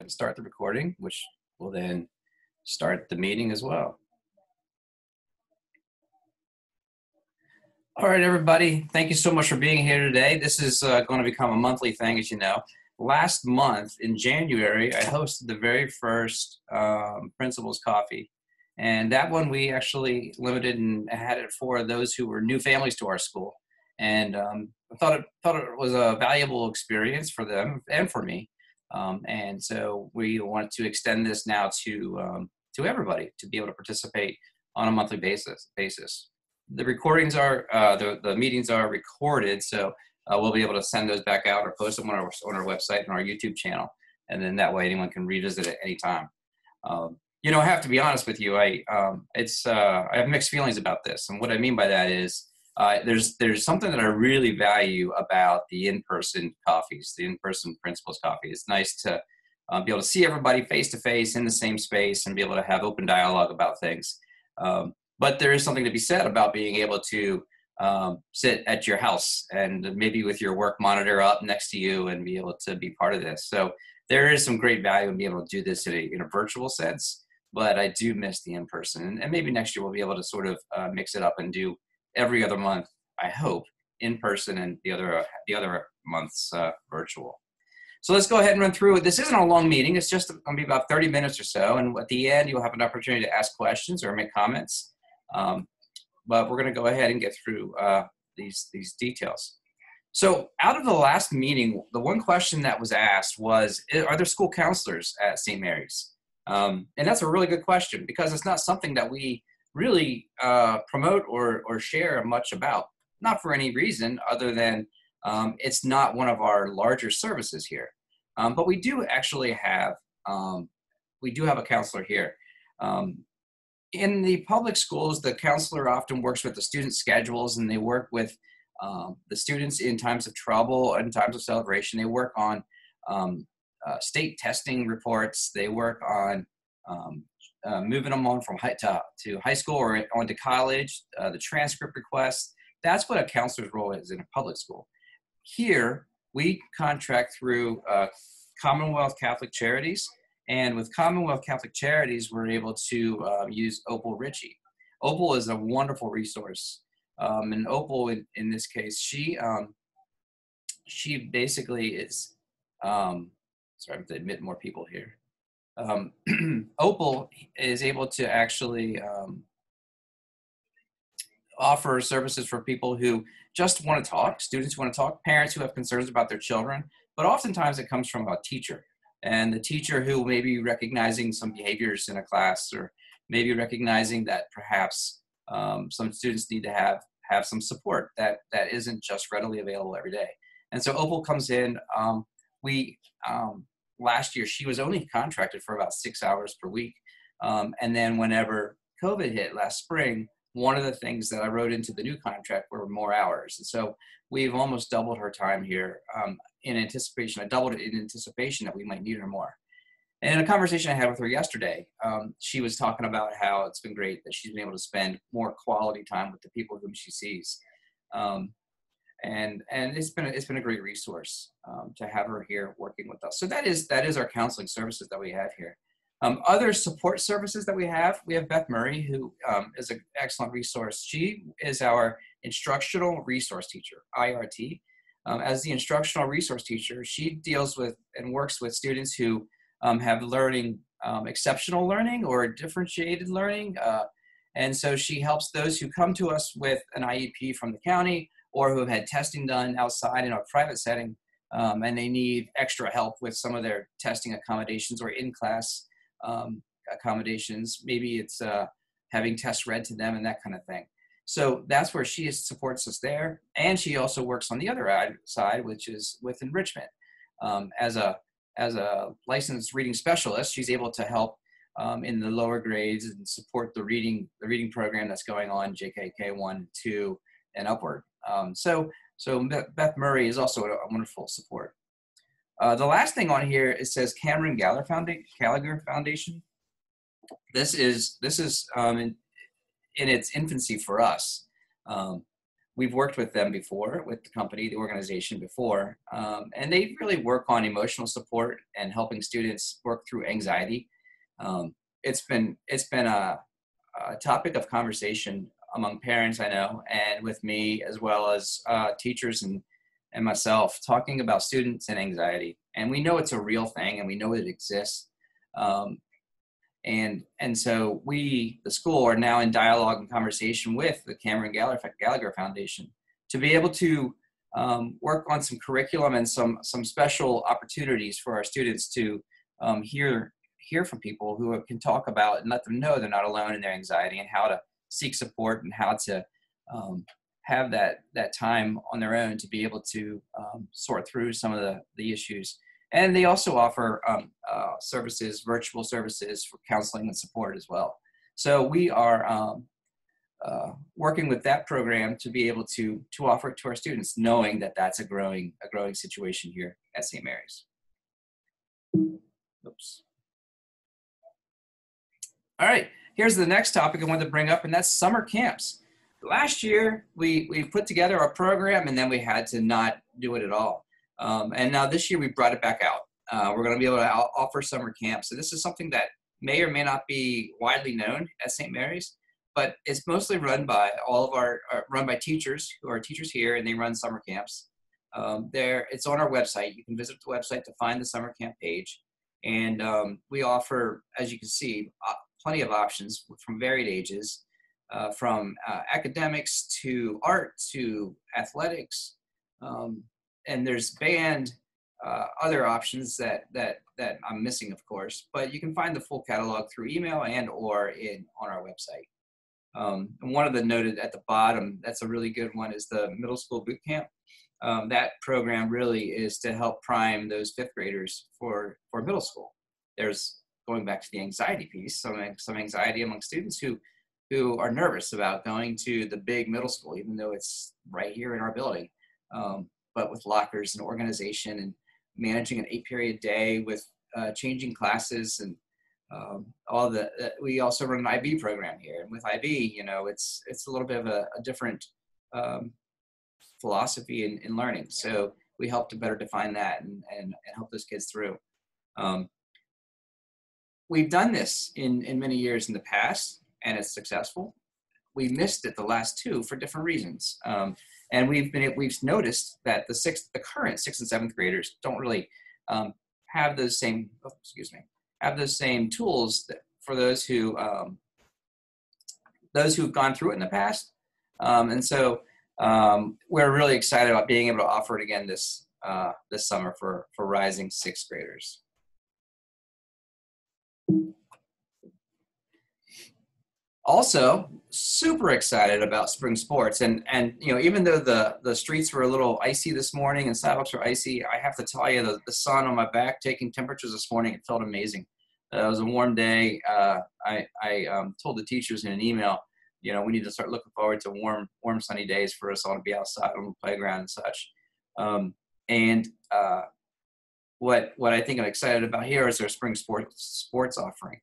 start the recording, which will then start the meeting as well. All right, everybody. Thank you so much for being here today. This is going to become a monthly thing, as you know. Last month in January, I hosted the very first Principals Coffee. And that one we actually limited and had it for those who were new families to our school. And I thought it was a valuable experience for them and for me. And so we wanted to extend this now to everybody to be able to participate on a monthly basis. The recordings are, the meetings are recorded, so we'll be able to send those back out or post them on our website and our YouTube channel. And then that way anyone can revisit it anytime. You know, I have to be honest with you. I have mixed feelings about this. And what I mean by that is there's something that I really value about the in-person coffees, the in-person Principals Coffee. It's nice to be able to see everybody face-to-face in the same space and be able to have open dialogue about things. But there is something to be said about being able to sit at your house and maybe with your work monitor up next to you and be able to be part of this. So there is some great value in being able to do this in a virtual sense. But I do miss the in-person. And maybe next year we'll be able to sort of mix it up and do every other month, I hope, in person and the other months virtual. So let's go ahead and run through it. This isn't a long meeting. It's just going to be about 30 minutes or so. And at the end, you'll have an opportunity to ask questions or make comments. But we're going to go ahead and get through these details. So out of the last meeting, the one question that was asked was, are there school counselors at St. Mary's? And that's a really good question because it's not something that we really promote or share much about, not for any reason other than it's not one of our larger services here. But we do actually have, a counselor here. In the public schools, the counselor often works with the student schedules and they work with the students in times of trouble and times of celebration. They work on state testing reports. They work on moving them on from to high school or on to college, the transcript requests. That's what a counselor's role is in a public school. Here, we contract through Commonwealth Catholic Charities. And with Commonwealth Catholic Charities, we're able to use Opal Ritchie. Opal is a wonderful resource. And Opal, in this case, she basically is, sorry, I have to admit more people here. Opal is able to actually offer services for people who just want to talk, students who want to talk, parents who have concerns about their children, but oftentimes it comes from a teacher. And the teacher who may be recognizing some behaviors in a class or maybe recognizing that perhaps some students need to have some support that isn't just readily available every day. And so Opal comes in. Last year, she was only contracted for about 6 hours per week. And then whenever COVID hit last spring, one of the things that I wrote into the new contract were more hours. And so we've almost doubled her time here in anticipation. I doubled it in anticipation that we might need her more. And in a conversation I had with her yesterday, she was talking about how it's been great that she's been able to spend more quality time with the people whom she sees. And it's been a great resource to have her here working with us. So that is our counseling services that we have here. Other support services that we have Beth Murray, who is an excellent resource. She is our instructional resource teacher, IRT. As the instructional resource teacher, she deals with and works with students who have learning, exceptional learning or differentiated learning. And so she helps those who come to us with an IEP from the county or who have had testing done outside in a private setting, and they need extra help with some of their testing accommodations or in-class accommodations. Maybe it's having tests read to them and that kind of thing. So that's where she supports us there. And she also works on the other side, which is with enrichment. As a licensed reading specialist, she's able to help in the lower grades and support the reading program that's going on, JKK 1, 2, and upward. So Beth Murray is also a wonderful support. The last thing on here, it says Cameron Gallagher Foundation. This is in its infancy for us. we've worked with them before, with the company, the organization before, and they really work on emotional support and helping students work through anxiety. It's been a topic of conversation among parents, I know, and with me as well as teachers and myself, talking about students and anxiety. And we know it's a real thing, and we know it exists. Um, and so we, the school, are now in dialogue and conversation with the Cameron Gallagher Foundation to be able to work on some curriculum and some special opportunities for our students to hear from people who can talk about and let them know they're not alone in their anxiety, and how to seek support, and how to have that time on their own to be able to sort through some of the issues. And they also offer services, virtual services for counseling and support as well. So we are working with that program to be able to offer it to our students, knowing that that's a growing situation here at St. Mary's. Oops. All right, here's the next topic I wanted to bring up, and that's summer camps. Last year, we put together a program, and then we had to not do it at all. And now this year we brought it back out. We're going to be able to offer summer camps. So this is something that may or may not be widely known at St. Mary's, but it's mostly run by run by teachers who are teachers here, and they run summer camps. It's on our website. You can visit the website to find the summer camp page. And we offer, as you can see, plenty of options from varied ages, from academics to art to athletics. And there's band, other options that I'm missing, of course, but you can find the full catalog through email and or on our website. And one of the noted at the bottom, that's a really good one, is the middle school boot camp. That program really is to help prime those fifth graders for middle school. There's, going back to the anxiety piece, some anxiety among students who are nervous about going to the big middle school, even though it's right here in our building. But with lockers and organization and managing an 8-period day with changing classes and we also run an IB program here. And with IB, it's a little bit of a different philosophy in learning. So we help to better define that and help those kids through. We've done this in many years in the past, and it's successful. We missed it the last two for different reasons. And we've noticed that the current 6th and 7th graders don't really have those same tools for those who've gone through it in the past. And so we're really excited about being able to offer it again this summer for rising 6th graders. Also, super excited about spring sports, and even though the streets were a little icy this morning and sidewalks were icy, I have to tell you, the sun on my back taking temperatures this morning, it felt amazing. It was a warm day. I told the teachers in an email, we need to start looking forward to warm sunny days for us all to be outside on the playground and such. What I think I'm excited about here is our spring sports offering.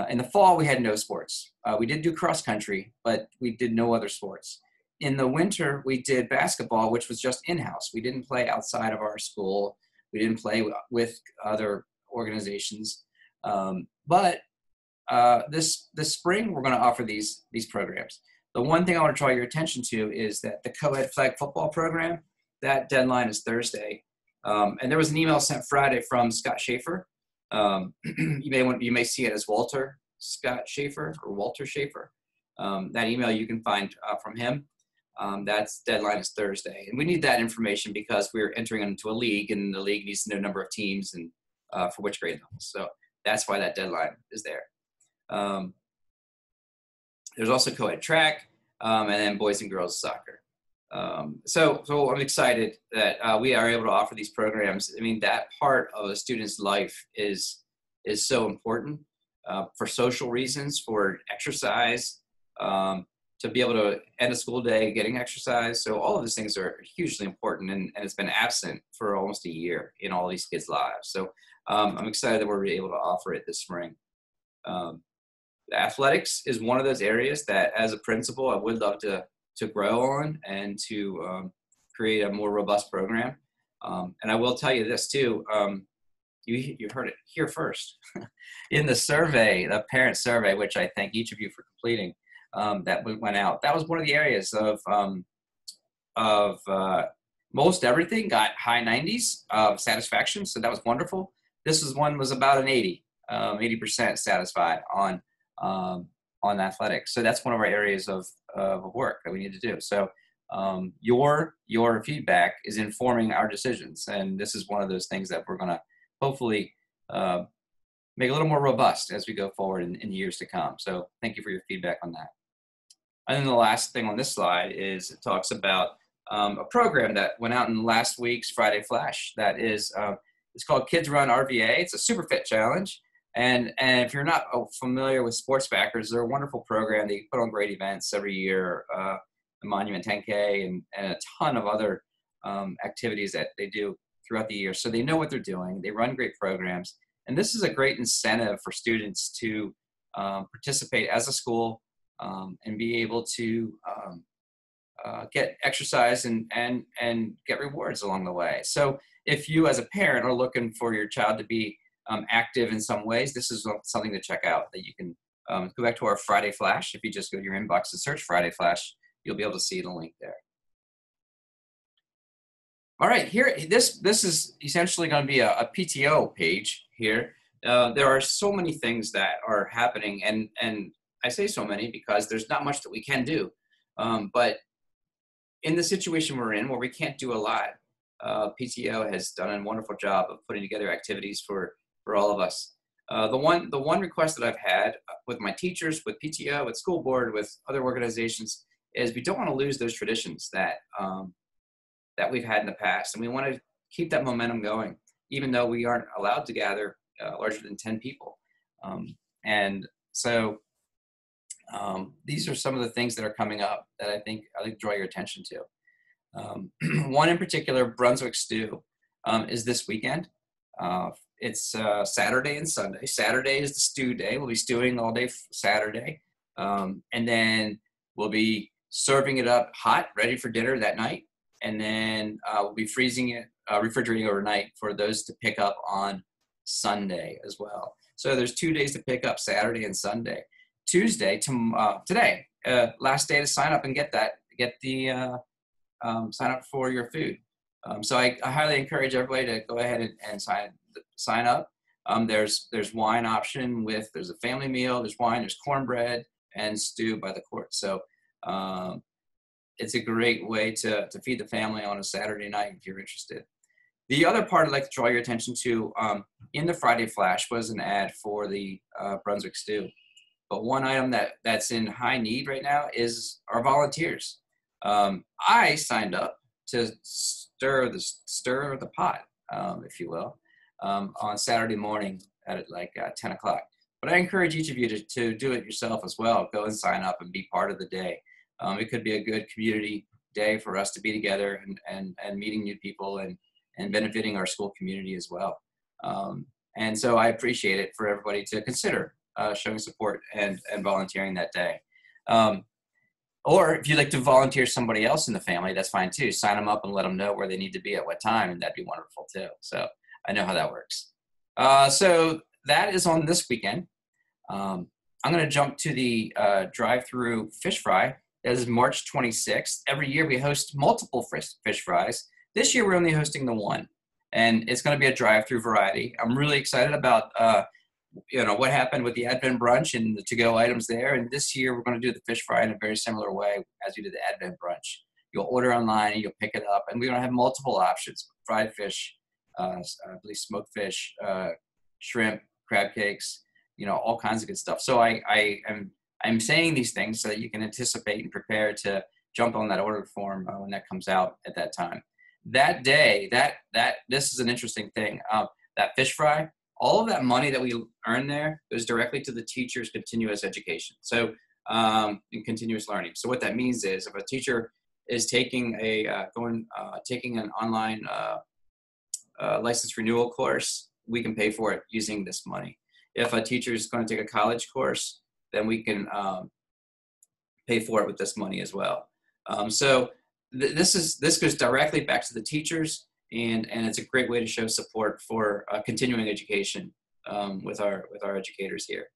In the fall, we had no sports. We did do cross country, but we did no other sports. In the winter, we did basketball, which was just in-house. We didn't play outside of our school. We didn't play with other organizations. But this spring, we're going to offer these programs. The one thing I want to draw your attention to is that the co-ed flag football program, that deadline is Thursday. And there was an email sent Friday from Scott Schaefer. You may see it as Walter Scott Schaefer or Walter Schaefer. That email you can find from him. That's deadline is Thursday, and we need that information because we're entering into a league, and the league needs to know number of teams and for which grade levels. So that's why that deadline is there. There's also co-ed track, and then boys and girls soccer. So I'm excited that we are able to offer these programs. I mean, that part of a student's life is so important for social reasons, for exercise, to be able to end a school day getting exercise. So all of these things are hugely important, and it's been absent for almost a year in all these kids' lives. So I'm excited that we're able to offer it this spring. Athletics is one of those areas that, as a principal, I would love to grow on and to create a more robust program. And I will tell you this too. You heard it here first. In the survey, the parent survey, which I thank each of you for completing, that went out. That was one of the areas of most everything got high 90s of satisfaction. So that was wonderful. This was about an 80% satisfied on athletics. So that's one of our areas of work that we need to do. So your feedback is informing our decisions. And this is one of those things that we're going to hopefully make a little more robust as we go forward in years to come. So thank you for your feedback on that. And then the last thing on this slide is it talks about a program that went out in last week's Friday Flash. That is, it's called Kids Run RVA. It's a super fit challenge. And if you're not familiar with Sports Backers, they're a wonderful program. They put on great events every year, the Monument 10K and a ton of other activities that they do throughout the year. So they know what they're doing. They run great programs. And this is a great incentive for students to participate as a school and be able to get exercise and get rewards along the way. So if you as a parent are looking for your child to be active in some ways, this is something to check out, that you can go back to our Friday Flash. If you just go to your inbox and search Friday Flash, you'll be able to see the link there. All right, here, this is essentially going to be a PTO page here. There are so many things that are happening, and I say so many because there's not much that we can do. But in the situation we're in, where we can't do a lot, PTO has done a wonderful job of putting together activities for all of us. The one request that I've had with my teachers, with PTO, with school board, with other organizations, is we don't want to lose those traditions that we've had in the past, and we want to keep that momentum going, even though we aren't allowed to gather larger than 10 people. And so these are some of the things that are coming up that I think I'd like to draw your attention to. One in particular, Brunswick Stew, is this weekend. It's Saturday and Sunday. Saturday is the stew day. We'll be stewing all day Saturday. And then we'll be serving it up hot, ready for dinner that night. And then we'll be freezing it, refrigerating overnight for those to pick up on Sunday as well. So there's 2 days to pick up, Saturday and Sunday. Tuesday, today, last day to sign up and get the sign up for your food. So I highly encourage everybody to go ahead and sign up. There's wine option there's a family meal, there's wine, there's cornbread, and stew by the quart. So it's a great way to feed the family on a Saturday night if you're interested. The other part I'd like to draw your attention to in the Friday Flash was an ad for the Brunswick Stew. But one item that's in high need right now is our volunteers. I signed up to stir the pot, if you will, on Saturday morning at like 10 o'clock. But I encourage each of you to do it yourself as well. Go and sign up and be part of the day. It could be a good community day for us to be together and meeting new people and benefiting our school community as well. And so I appreciate it for everybody to consider showing support and volunteering that day. Or if you'd like to volunteer somebody else in the family, that's fine too. Sign them up and let them know where they need to be at what time, and that'd be wonderful too. So I know how that works. So that is on this weekend. I'm going to jump to the drive-through fish fry. That is March 26th. Every year we host multiple fish fries. This year we're only hosting the one, and it's going to be a drive-through variety. I'm really excited about what happened with the Advent brunch and the to-go items there. And this year we're going to do the fish fry in a very similar way as we did the Advent brunch. You'll order online and you'll pick it up, and we're going to have multiple options: fried fish, I believe smoked fish, shrimp, crab cakes, all kinds of good stuff. So I'm saying these things so that you can anticipate and prepare to jump on that order form when that comes out at that time. That day, this is an interesting thing. That fish fry, all of that money that we earn there goes directly to the teacher's continuous education. So in continuous learning. So what that means is, if a teacher is taking an online license renewal course, we can pay for it using this money. If a teacher is going to take a college course, then we can pay for it with this money as well. So this goes directly back to the teachers, and it's a great way to show support for continuing education with our educators here.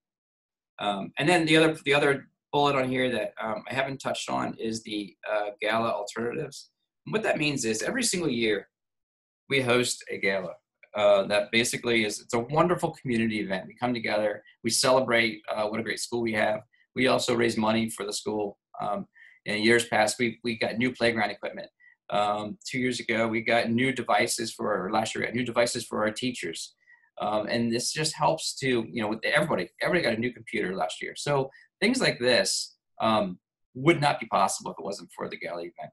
And then the other bullet on here that I haven't touched on is the gala alternatives. And what that means is every single year we host a gala. That basically it's a wonderful community event. We come together, we celebrate what a great school we have. We also raise money for the school. In years past, we got new playground equipment. 2 years ago, we got new devices last year we got new devices for our teachers. And this just helps to, everybody got a new computer last year. So things like this would not be possible if it wasn't for the gala event.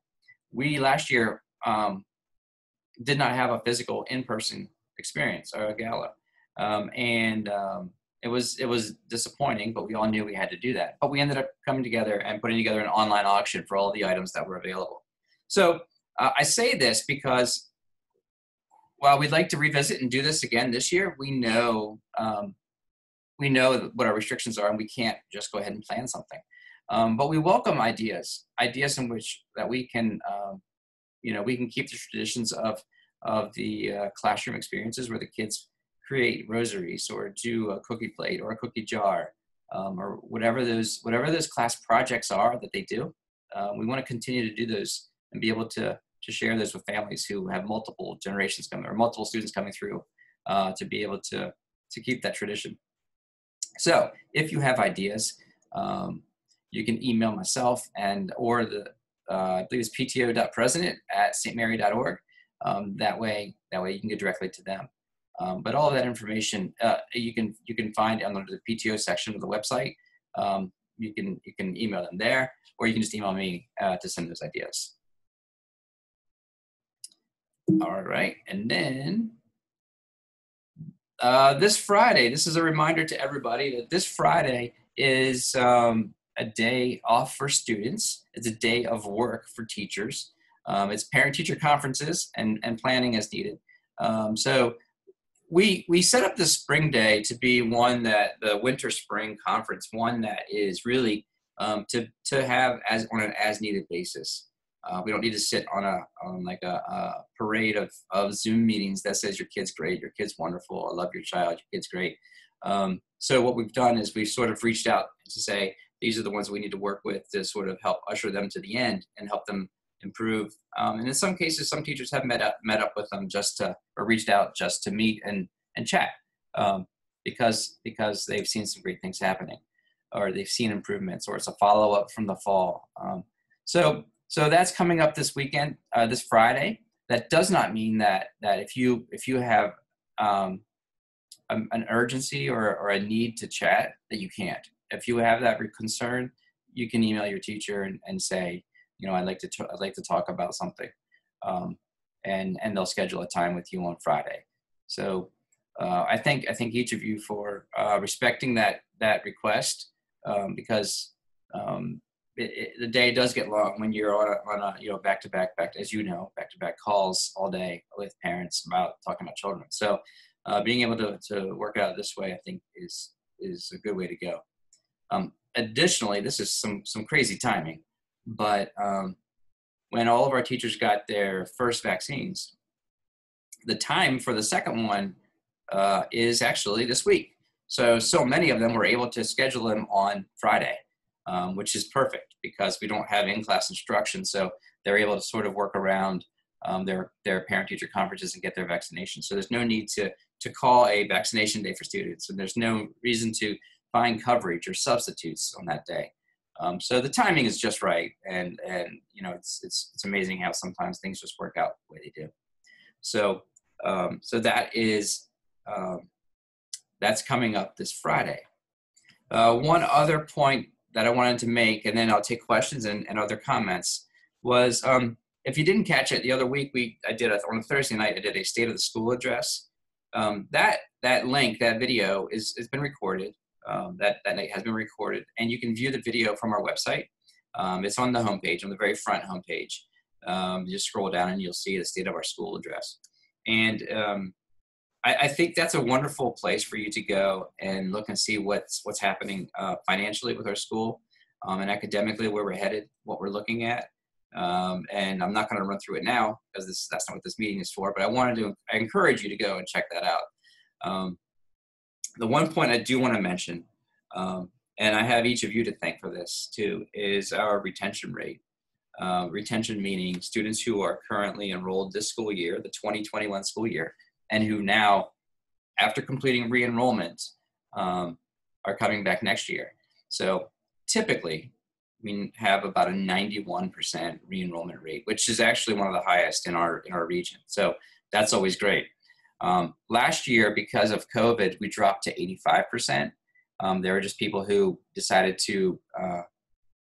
We last year did not have a physical in-person experience or a gala. It was disappointing, but we all knew we had to do that. But we ended up coming together and putting together an online auction for all the items that were available. So I say this because while we'd like to revisit and do this again this year, we know what our restrictions are, and we can't just go ahead and plan something. But we welcome ideas in which that we can, we can keep the traditions of the classroom experiences where the kids create rosaries or do a cookie plate or a cookie jar, or whatever those class projects are that they do. We want to continue to do those and be able to share those with families who have multiple generations coming or multiple students coming through, to be able to keep that tradition. So if you have ideas, you can email myself or I believe it's pto.president@stmary.org. That way you can get directly to them. But all of that information you can find under the PTO section of the website. You can email them there, or you can just email me to send those ideas. All right, and then this Friday, this is a reminder to everybody that this Friday is a day off for students. It's a day of work for teachers. It's parent-teacher conferences and planning as needed. So we set up the spring day to be one that the winter-spring conference, one that is really to have on an as-needed basis. We don't need to sit on a parade of Zoom meetings that says your kid's great, your kid's wonderful, I love your child, your kid's great. So what we've done is we've sort of reached out to say these are the ones we need to work with to sort of help usher them to the end and help them improve. And in some cases, some teachers have met up with them or reached out just to meet and chat, because they've seen some great things happening, or they've seen improvements, or it's a follow-up from the fall. So that's coming up this weekend, this Friday. That does not mean that if you have an urgency or a need to chat, that you can't. If you have that concern, you can email your teacher and say, I'd like to talk about something, and they'll schedule a time with you on Friday. So I thank each of you for respecting that request, because the day does get long when you're on a back-to-back calls all day with parents about talking about children. So being able to work out this way, I think is a good way to go. Additionally, this is some crazy timing, but when all of our teachers got their first vaccines, the time for the second one is actually this week. So many of them were able to schedule them on Friday, which is perfect because we don't have in-class instruction. So they're able to sort of work around their parent-teacher conferences and get their vaccination. So there's no need to call a vaccination day for students, and there's no reason to find coverage or substitutes on that day. So the timing is just right, and it's amazing how sometimes things just work out the way they do. So that is that's coming up this Friday. One other point that I wanted to make, and then I'll take questions and other comments, was if you didn't catch it the other week, on a Thursday night, I did a State of the School address. That link, that video has been recorded. That night has been recorded, and you can view the video from our website. It's on the homepage, on the very front homepage. You just scroll down and you'll see the State of our School address. And I think that's a wonderful place for you to go and look and see what's happening financially with our school, and academically, where we're headed, what we're looking at. And I'm not going to run through it now because that's not what this meeting is for, but I encourage you to go and check that out. The one point I do want to mention, and I have each of you to thank for this too, is our retention rate. Retention meaning students who are currently enrolled this school year, the 2021 school year, and who now, after completing re-enrollment, are coming back next year. So typically, we have about a 91% re-enrollment rate, which is actually one of the highest in our region. So that's always great. Last year, because of COVID, we dropped to 85%. There were just people who decided to,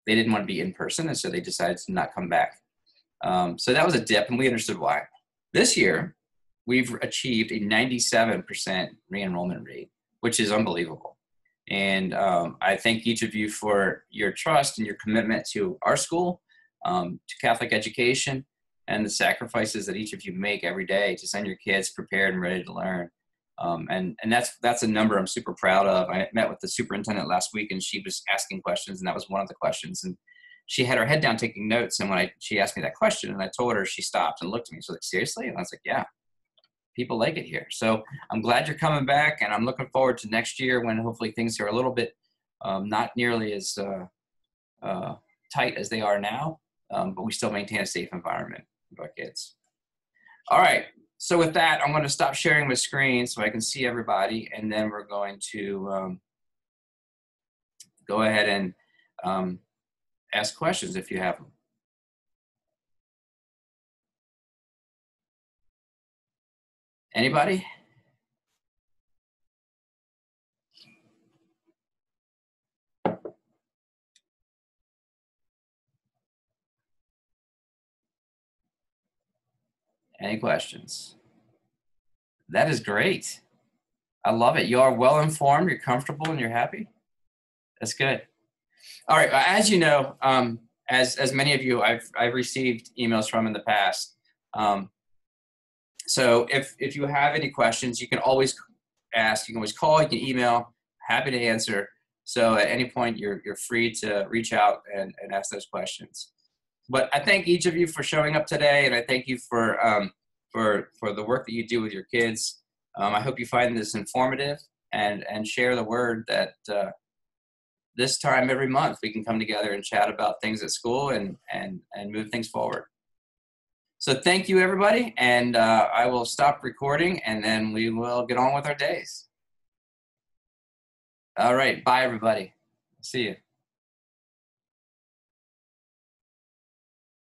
they didn't want to be in person, and so they decided to not come back. So that was a dip, and we understood why. This year, we've achieved a 97% re-enrollment rate, which is unbelievable. And I thank each of you for your trust and your commitment to our school, to Catholic education, and the sacrifices that each of you make every day to send your kids prepared and ready to learn. And that's a number I'm super proud of. I met with the superintendent last week, and she was asking questions, and that was one of the questions. And she had her head down taking notes, and when she asked me that question, and I told her, she stopped and looked at me. She was like, seriously? And I was like, yeah. People like it here. So I'm glad you're coming back, and I'm looking forward to next year when hopefully things are a little bit not nearly as tight as they are now, but we still maintain a safe environment for our kids. All right, so with that, I'm going to stop sharing my screen so I can see everybody, and then we're going to go ahead and ask questions if you have them. Anybody? Any questions? That is great. I love it. You are well informed, you're comfortable, and you're happy. That's good. All right, as you know, as many of you I've received emails from in the past. So if you have any questions, you can always ask, you can always call, you can email, happy to answer. So at any point, you're free to reach out and ask those questions. But I thank each of you for showing up today, and I thank you for the work that you do with your kids. I hope you find this informative and share the word that this time every month we can come together and chat about things at school and move things forward. So thank you, everybody, and I will stop recording, and then we will get on with our days. All right, bye, everybody. See you.